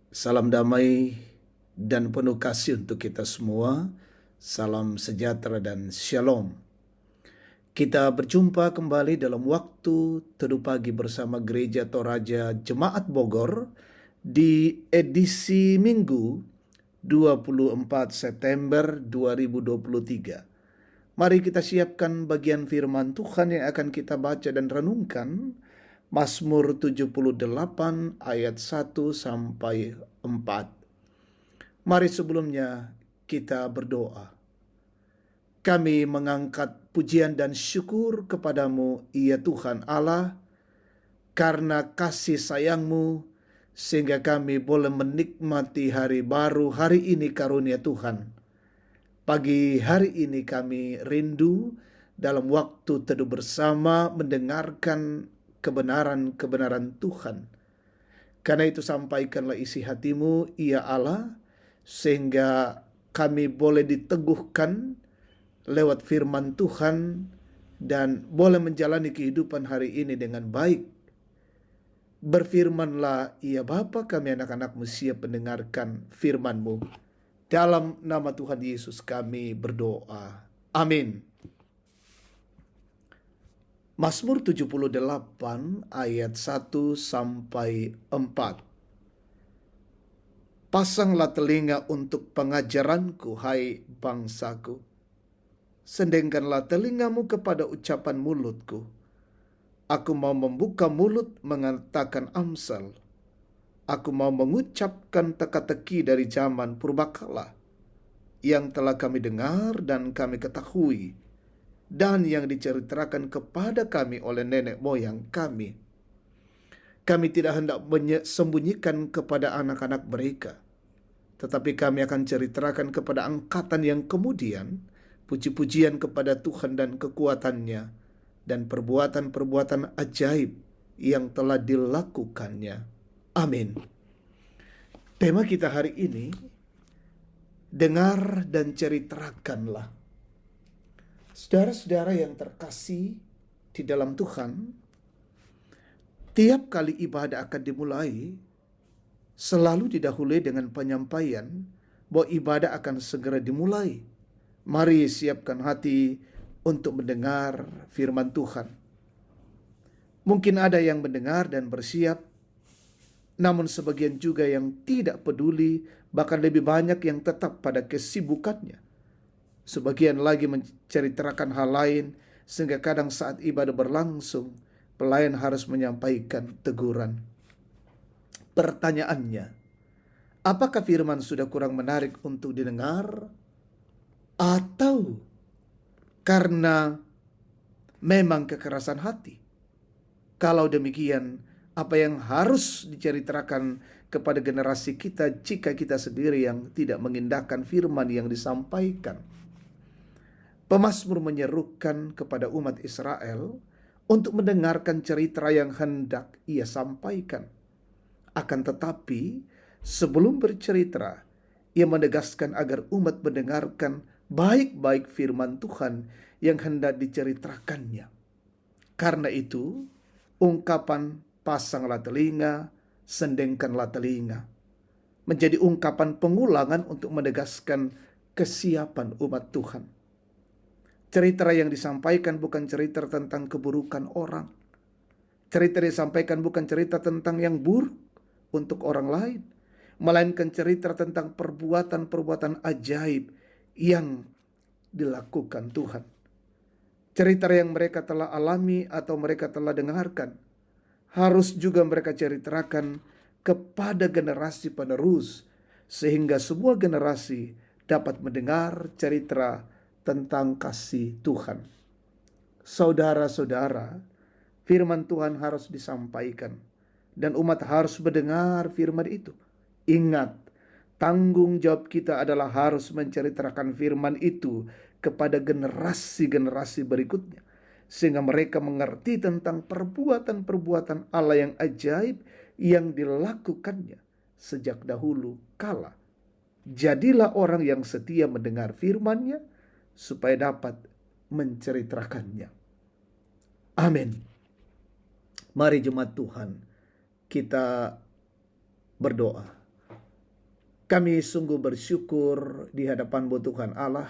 Salam damai dan penuh kasih untuk kita semua. Salam sejahtera dan shalom. Kita berjumpa kembali dalam waktu teduh pagi bersama Gereja Toraja Jemaat Bogor di edisi Minggu 24 September 2023. Mari kita siapkan bagian firman Tuhan yang akan kita baca dan renungkan. Mazmur 78 ayat 1 sampai 4. Mari sebelumnya kita berdoa. Kami mengangkat pujian dan syukur kepadamu, ya Tuhan Allah, karena kasih sayang-Mu, sehingga kami boleh menikmati hari baru hari ini karunia Tuhan. Pagi hari ini kami rindu dalam waktu teduh bersama mendengarkan kebenaran-kebenaran Tuhan. Karena itu sampaikanlah isi hatimu, ya Allah, sehingga kami boleh diteguhkan lewat firman Tuhan dan boleh menjalani kehidupan hari ini dengan baik. Berfirmanlah, ya Bapa, kami anak-anak-Mu siap mendengarkan firman-Mu. Dalam nama Tuhan Yesus kami berdoa. Amin. Mazmur 78 ayat 1 sampai 4. Pasanglah telinga untuk pengajaranku, hai bangsaku. Sendengkanlah telingamu kepada ucapan mulutku. Aku mau membuka mulut mengatakan amsal. Aku mau mengucapkan teka-teki dari zaman purbakala, yang telah kami dengar dan kami ketahui, dan yang diceritakan kepada kami oleh nenek moyang kami. Kami tidak hendak sembunyikan kepada anak-anak mereka, tetapi kami akan ceritakan kepada angkatan yang kemudian puji-pujian kepada Tuhan dan kekuatannya dan perbuatan-perbuatan ajaib yang telah dilakukannya. Amin. Tema kita hari ini, dengar dan ceritakanlah. Saudara-saudara yang terkasih di dalam Tuhan, tiap kali ibadah akan dimulai, selalu didahului dengan penyampaian bahwa ibadah akan segera dimulai. Mari siapkan hati untuk mendengar firman Tuhan. Mungkin ada yang mendengar dan bersiap, namun sebagian juga yang tidak peduli, bahkan lebih banyak yang tetap pada kesibukannya. Sebagian lagi menceritakan hal lain, sehingga kadang saat ibadah berlangsung, pelayan harus menyampaikan teguran. Pertanyaannya, apakah firman sudah kurang menarik untuk didengar? Atau karena memang kekerasan hati? Kalau demikian, apa yang harus diceritakan kepada generasi kita jika kita sendiri yang tidak mengindahkan firman yang disampaikan? Pemazmur menyerukan kepada umat Israel untuk mendengarkan cerita yang hendak ia sampaikan. Akan tetapi, sebelum bercerita, ia menegaskan agar umat mendengarkan baik-baik firman Tuhan yang hendak diceritakannya. Karena itu, ungkapan pasanglah telinga, sendengkanlah telinga menjadi ungkapan pengulangan untuk menegaskan kesiapan umat Tuhan. Cerita yang disampaikan bukan cerita tentang keburukan orang. Cerita yang disampaikan bukan cerita tentang yang buruk untuk orang lain, melainkan cerita tentang perbuatan-perbuatan ajaib yang dilakukan Tuhan. Cerita yang mereka telah alami atau mereka telah dengarkan harus juga mereka ceritakan kepada generasi penerus, sehingga semua generasi dapat mendengar cerita tentang kasih Tuhan. Saudara-saudara, firman Tuhan harus disampaikan dan umat harus mendengar firman itu. Ingat, tanggung jawab kita adalah harus menceritakan firman itu kepada generasi-generasi berikutnya, sehingga mereka mengerti tentang perbuatan-perbuatan Allah yang ajaib yang dilakukannya sejak dahulu kala. Jadilah orang yang setia mendengar firman-Nya supaya dapat menceritakannya. Amin. Mari jemaat Tuhan, kita berdoa. Kami sungguh bersyukur di hadapan-Mu Tuhan Allah,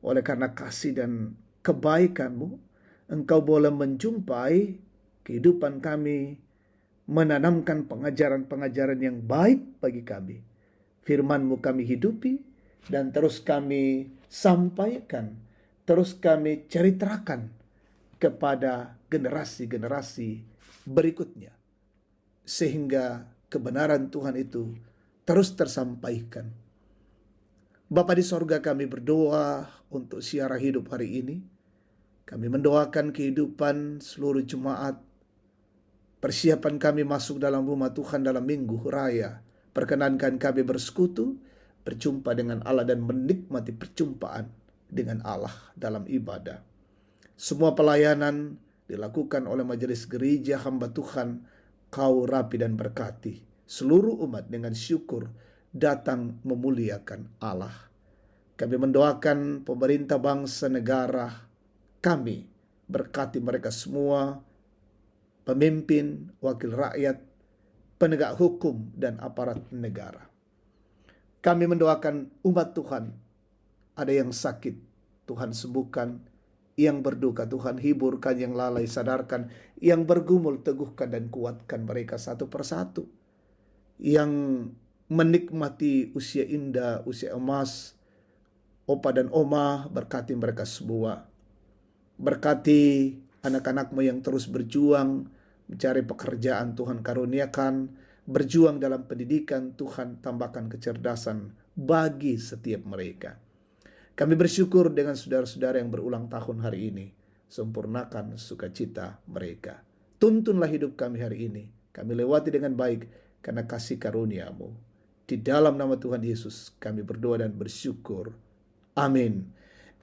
oleh karena kasih dan kebaikan-Mu, Engkau boleh menjumpai kehidupan kami, menanamkan pengajaran-pengajaran yang baik bagi kami. Firman-Mu kami hidupi, dan terus kami sampaikan, terus kami ceritakan kepada generasi-generasi berikutnya, sehingga kebenaran Tuhan itu terus tersampaikan. Bapa di sorga, kami berdoa untuk siara hidup hari ini. Kami mendoakan kehidupan seluruh jemaat, persiapan kami masuk dalam rumah Tuhan dalam minggu raya. Perkenankan kami bersekutu, berjumpa dengan Allah dan menikmati perjumpaan dengan Allah dalam ibadah. Semua pelayanan dilakukan oleh majelis gereja hamba Tuhan, Kau rapi dan berkati. Seluruh umat dengan syukur datang memuliakan Allah. Kami mendoakan pemerintah bangsa negara kami, berkati mereka semua, pemimpin, wakil rakyat, penegak hukum, dan aparat negara. Kami mendoakan umat Tuhan, ada yang sakit, Tuhan sembuhkan, yang berduka Tuhan hiburkan, yang lalai sadarkan, yang bergumul teguhkan dan kuatkan mereka satu persatu, yang menikmati usia indah, usia emas, opa dan oma, berkati mereka semua. Berkati anak-anak-Mu yang terus berjuang mencari pekerjaan, Tuhan karuniakan. Berjuang dalam pendidikan, Tuhan tambahkan kecerdasan bagi setiap mereka. Kami bersyukur dengan saudara-saudara yang berulang tahun hari ini. Sempurnakan sukacita mereka. Tuntunlah hidup kami hari ini. Kami lewati dengan baik karena kasih karunia-Mu. Di dalam nama Tuhan Yesus kami berdoa dan bersyukur. Amin.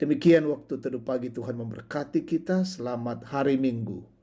Demikian waktu teduh pagi, Tuhan memberkati kita. Selamat hari Minggu.